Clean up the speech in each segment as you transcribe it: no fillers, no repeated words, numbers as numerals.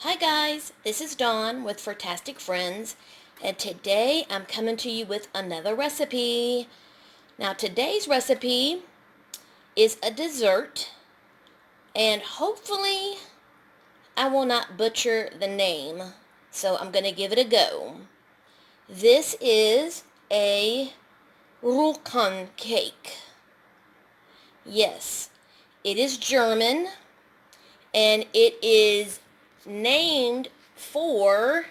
Hi guys, this is Dawn with Furtastic Friends, and today I'm coming to you with another recipe. Now today's recipe is a dessert, and hopefully I will not butcher the name, so I'm going to give it a go. This is a Rehrucken cake. Yes, it is German, and it is named for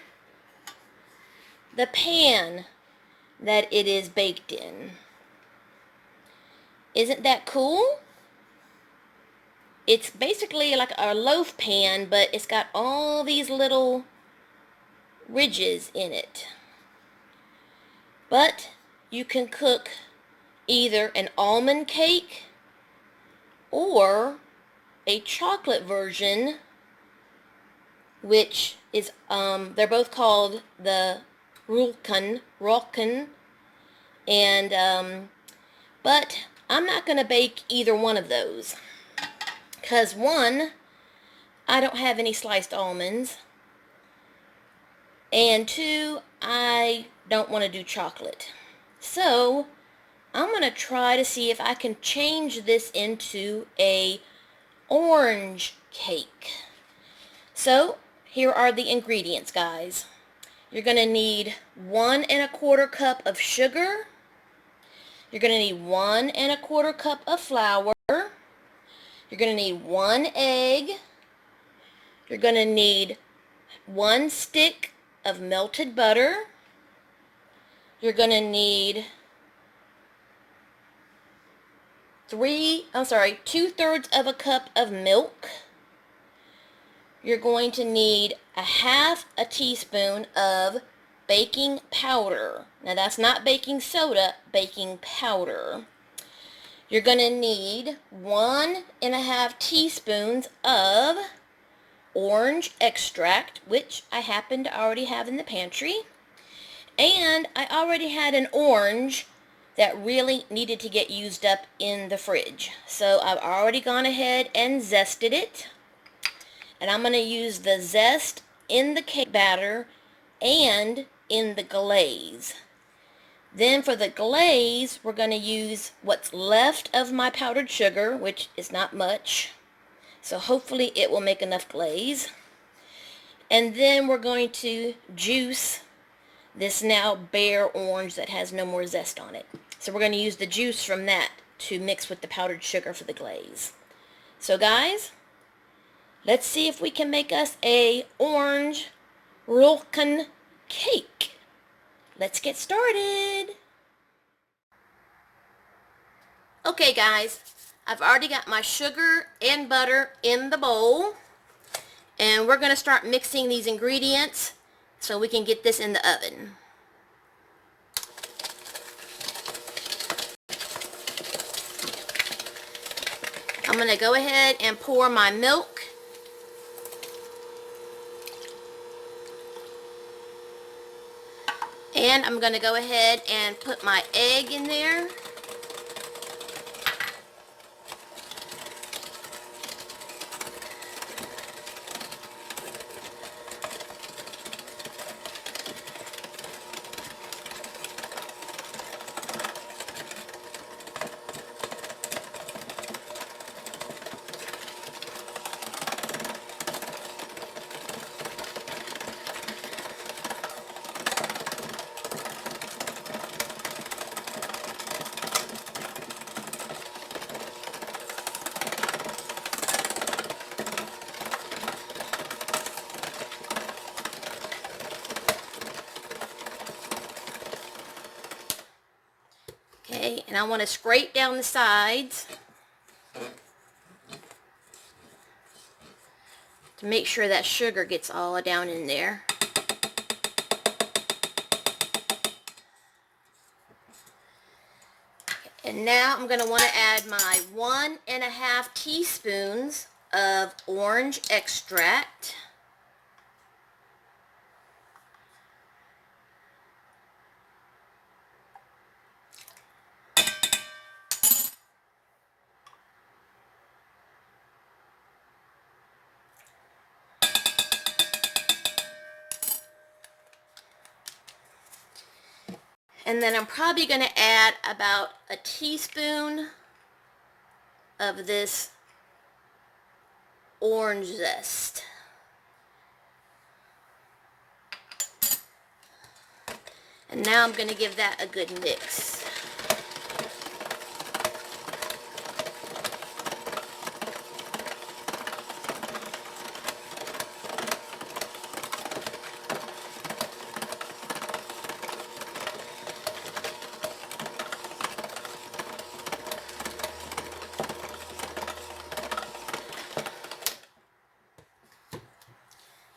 the pan that it is baked in. Isn't that cool? It's basically like a loaf pan, but it's got all these little ridges in it. But you can cook either an almond cake or a chocolate version, which is they're both called the Rehrucken, and but I'm not going to bake either one of those because one, I don't have any sliced almonds, and two, I don't want to do chocolate. So I'm going to try to see if I can change this into a orange cake. So here are the ingredients, guys. You're going to need 1 1/4 cup of sugar. You're going to need 1 1/4 cup of flour. You're going to need 1 egg. You're going to need 1 stick of melted butter. You're going to need 2/3 of a cup of milk. You're going to need a 1/2 a teaspoon of baking powder. Now that's not baking soda, baking powder. You're going to need 1 1/2 teaspoons of orange extract, which I happen to already have in the pantry. And I already had an orange that really needed to get used up in the fridge. So I've already gone ahead and zested it. And I'm going to use the zest in the cake batter and in the glaze. Then for the glaze, we're going to use what's left of my powdered sugar, which is not much. So hopefully it will make enough glaze. And then we're going to juice this now bare orange that has no more zest on it. So we're going to use the juice from that to mix with the powdered sugar for the glaze. So guys, let's see if we can make us a orange Rehrucken cake. Let's get started. Okay guys, I've already got my sugar and butter in the bowl, and we're going to start mixing these ingredients so we can get this in the oven. I'm going to go ahead and pour my milk. And I'm going to go ahead and put my egg in there. Okay, and I want to scrape down the sides to make sure that sugar gets all down in there. And now I'm going to want to add my 1 1/2 teaspoons of orange extract. And then I'm probably going to add about a teaspoon of this orange zest. And now I'm going to give that a good mix.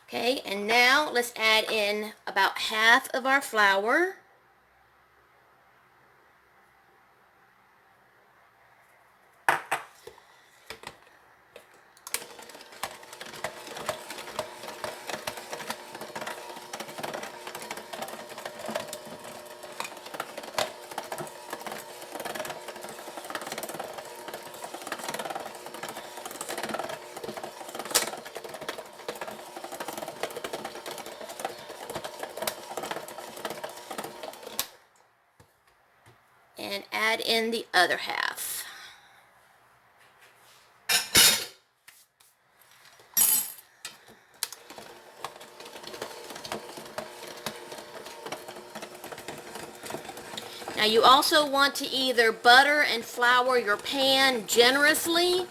Okay, and now let's add in about half of our flour. And add in the other half. Now you also want to either butter and flour your pan generously,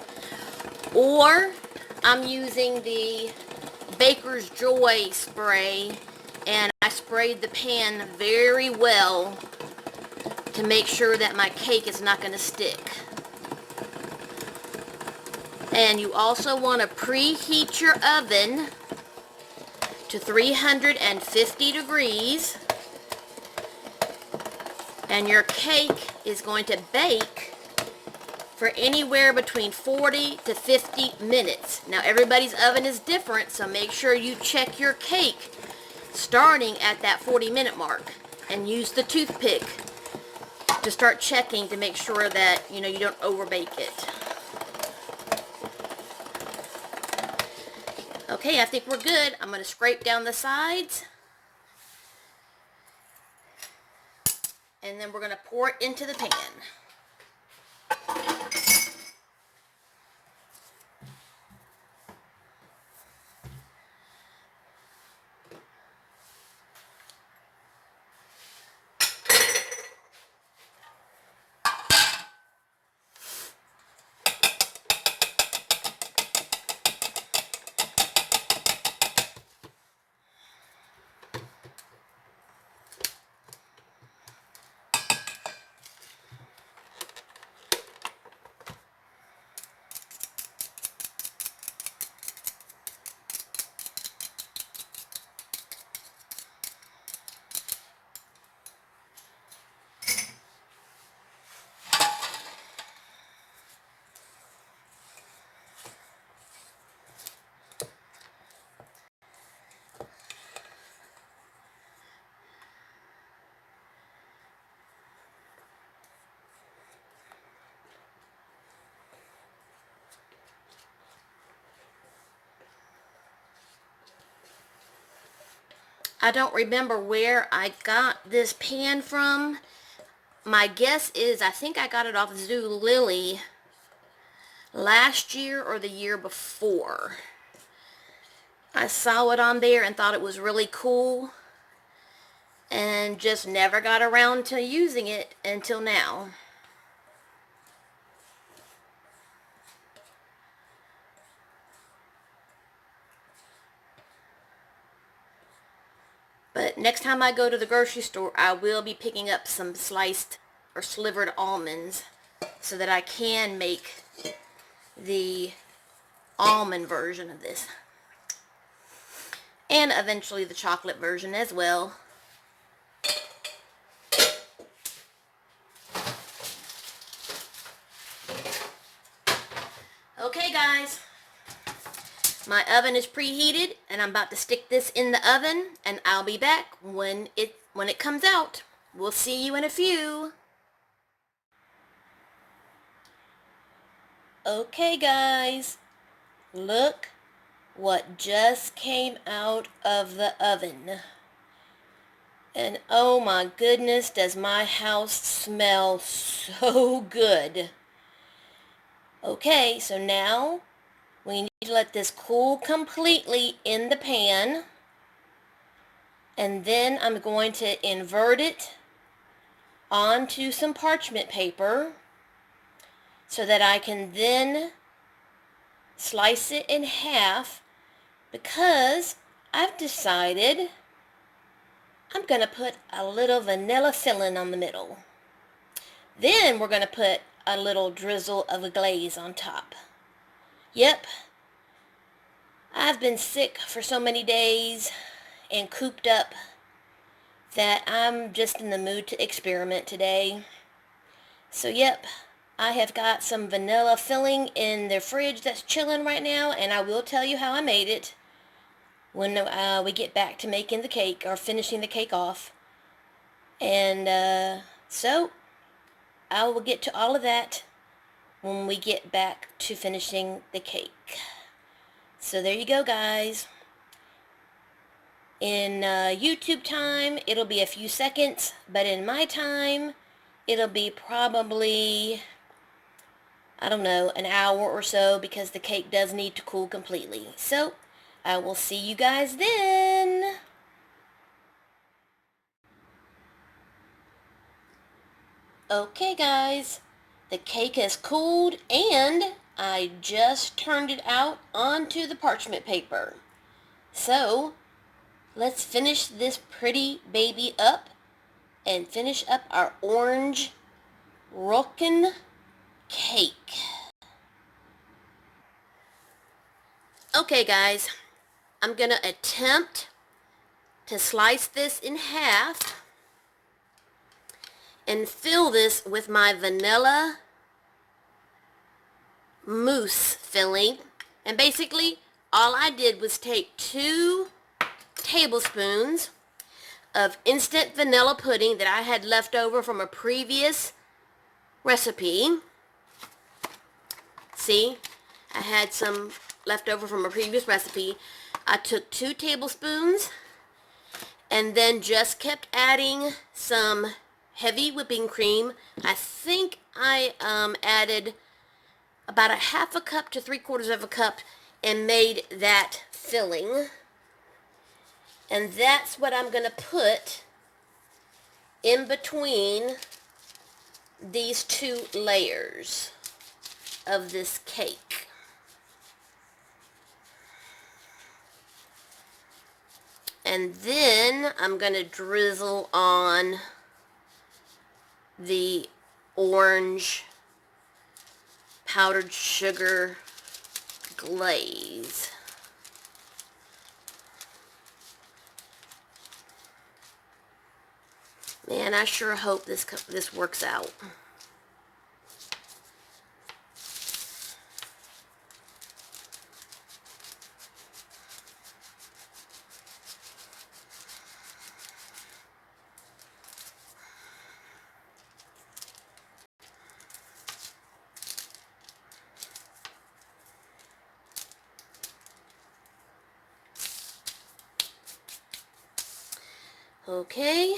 or I'm using the Baker's Joy spray, and I sprayed the pan very well to make sure that my cake is not going to stick. And you also want to preheat your oven to 350 degrees. And your cake is going to bake for anywhere between 40 to 50 minutes. Now everybody's oven is different, so make sure you check your cake starting at that 40-minute mark. And use the toothpick to start checking to make sure that, you don't overbake it. Okay, I think we're good. I'm going to scrape down the sides. And then we're going to pour it into the pan. I don't remember where I got this pan from. My guess is I think I got it off Zulily last year or the year before. I saw it on there and thought it was really cool, and just never got around to using it until now. But next time I go to the grocery store, I will be picking up some sliced or slivered almonds so that I can make the almond version of this. And eventually the chocolate version as well. Okay guys, my oven is preheated and I'm about to stick this in the oven, and I'll be back when it comes out. We'll see you in a few. Okay guys, look what just came out of the oven. And oh my goodness, does my house smell so good. Okay, so now we need to let this cool completely in the pan. And then I'm going to invert it onto some parchment paper so that I can then slice it in half, because I've decided I'm going to put a little vanilla filling on the middle. Then we're going to put a little drizzle of a glaze on top. Yep, I've been sick for so many days and cooped up that I'm just in the mood to experiment today. So yep, I have got some vanilla filling in the fridge that's chilling right now, and I will tell you how I made it when we get back to making the cake, or finishing the cake off. And so I will get to all of that when we get back to finishing the cake. So there you go, guys. In YouTube time, it'll be a few seconds, but in my time, it'll be probably, I don't know, an hour or so, because the cake does need to cool completely. So I will see you guys then. Okay, guys, the cake has cooled and I just turned it out onto the parchment paper. So let's finish this pretty baby up and finish up our orange Rehrucken cake. Okay, guys, I'm gonna attempt to slice this in half and fill this with my vanilla mousse filling. And basically all I did was take 2 tablespoons of instant vanilla pudding that I had left over from a previous recipe. See, I had some left over from a previous recipe. I took 2 tablespoons and then just kept adding some heavy whipping cream. I think I added about a half a cup to 3/4 of a cup and made that filling. And that's what I'm going to put in between these 2 layers of this cake. And then I'm going to drizzle on the orange powdered sugar glaze. Man, I sure hope this works out. Okay.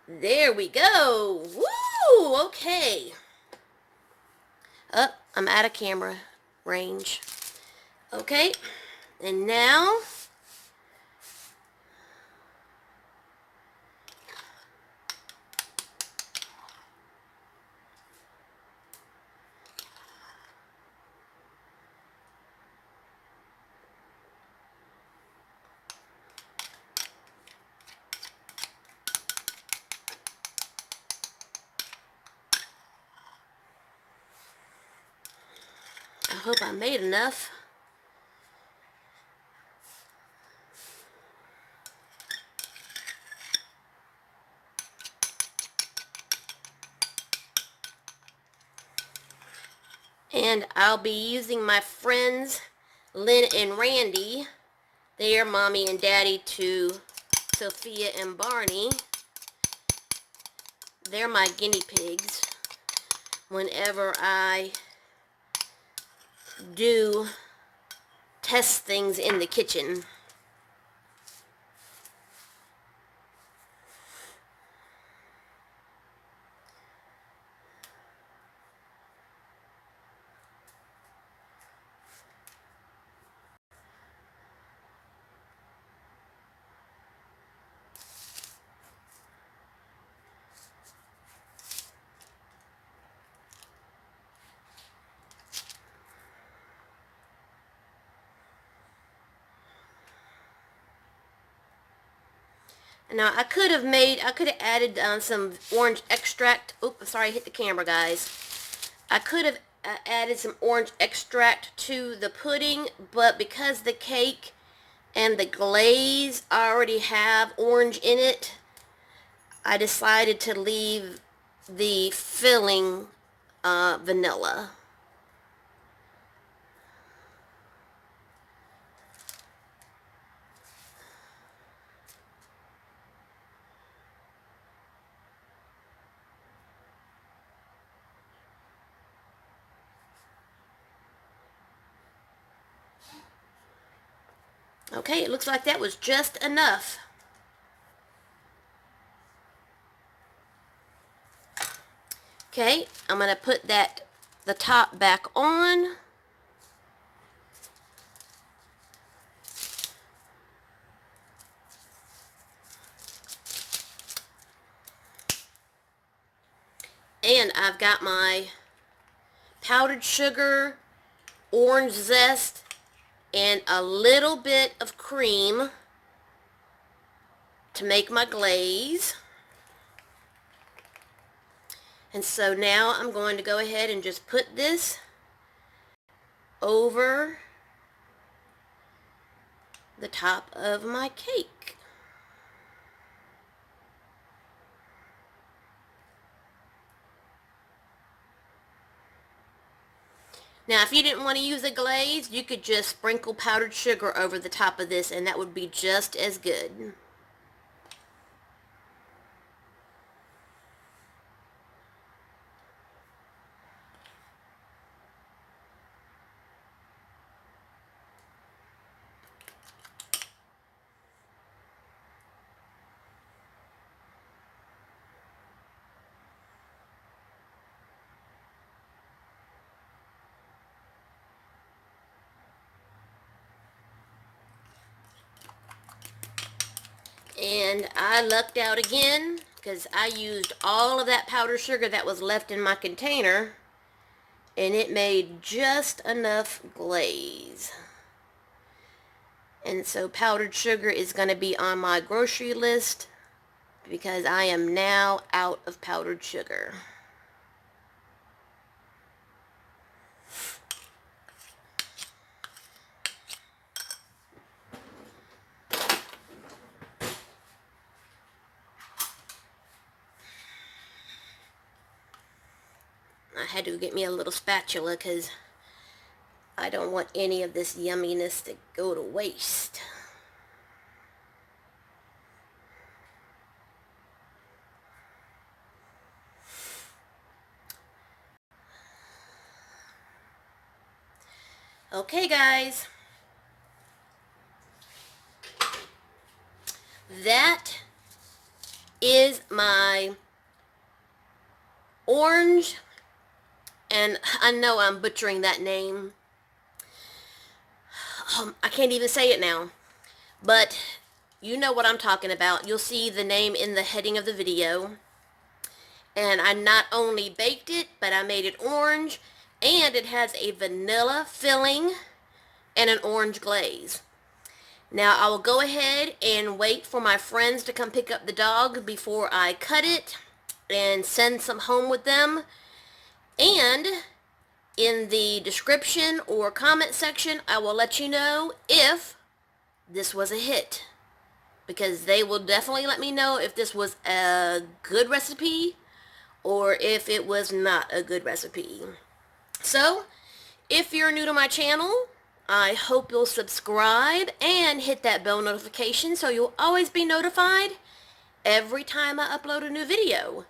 There we go. Woo! Okay. I'm out of camera range. Okay. And now I hope I made enough. And I'll be using my friends Lynn and Randy. They are mommy and daddy to Sophia and Barney. They're my guinea pigs whenever I do test things in the kitchen. Now I could have added some orange extract. Oops, sorry, I hit the camera, guys. I could have added some orange extract to the pudding, but because the cake and the glaze already have orange in it, I decided to leave the filling vanilla. Okay, it looks like that was just enough. Okay, I'm going to put the top back on. And I've got my powdered sugar, orange zest, and a little bit of cream to make my glaze. And so now I'm going to go ahead and just put this over the top of my cake. Now, if you didn't want to use a glaze, you could just sprinkle powdered sugar over the top of this, and that would be just as good. And I lucked out again because I used all of that powdered sugar that was left in my container, and it made just enough glaze. And so powdered sugar is going to be on my grocery list because I am now out of powdered sugar. I had to get me a little spatula because I don't want any of this yumminess to go to waste. Okay, guys. That is my orange, and I know I'm butchering that name. I can't even say it now, but you know what I'm talking about. You'll see the name in the heading of the video. And I not only baked it, but I made it orange, and it has a vanilla filling and an orange glaze. Now I will go ahead and wait for my friends to come pick up the dog before I cut it and send some home with them. And in the description or comment section, I will let you know if this was a hit, because they will definitely let me know if this was a good recipe or if it was not a good recipe. So, if you're new to my channel, I hope you'll subscribe and hit that bell notification so you'll always be notified every time I upload a new video.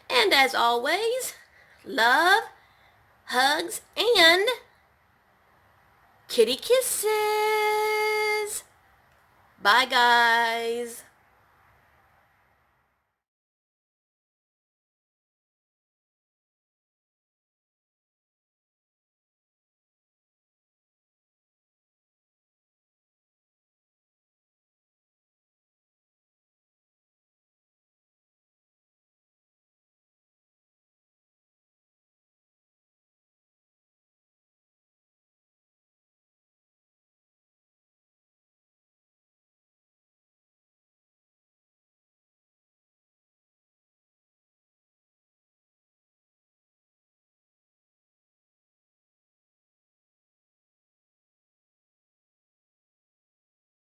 And as always, love, hugs, and Kitty kisses. Bye, guys.